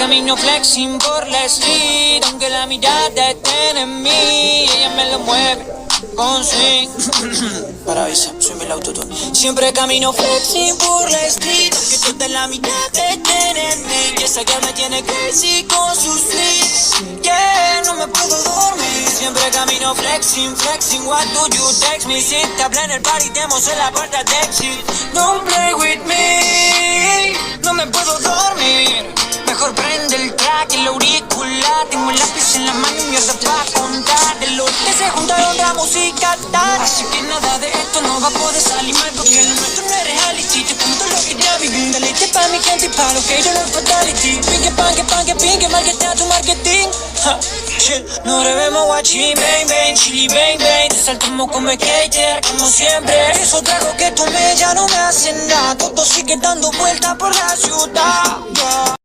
camino flexing por la street, aunque la mirada esté en mí, ella me lo mueve con swing. Para avisar, soy el autotune. Siempre camino flexing por la street, aunque toda la mirada esté en mí, y esa que me tiene crazy con sus streets. Yeah, no me puedo dormir. Siempre camino flexing, flexing. What do you text me? Si te hablé en el party, demos en la puerta de exit. Don't play with me. No me puedo dormir. Mejor prende el track, el auricular. Tengo el lápiz en la mano y mierda pa' contar. De los que se juntaron la música tal. Así que nada de esto no va a poder salir mal, porque lo nuestro no es reality. Te cuento lo que ya viví, un deleite pa' mi gente y pa' lo que yo no es fatality. Pinque, panque, pinque, marketea tu marketing. Ha, shit, no debemos watching, bang, bang, chili, bang, bang. Te saltamos como skater, como siempre. Eso trago que tomé ya no me hacen nada. Todo sigue dando vueltas por la ciudad, yeah.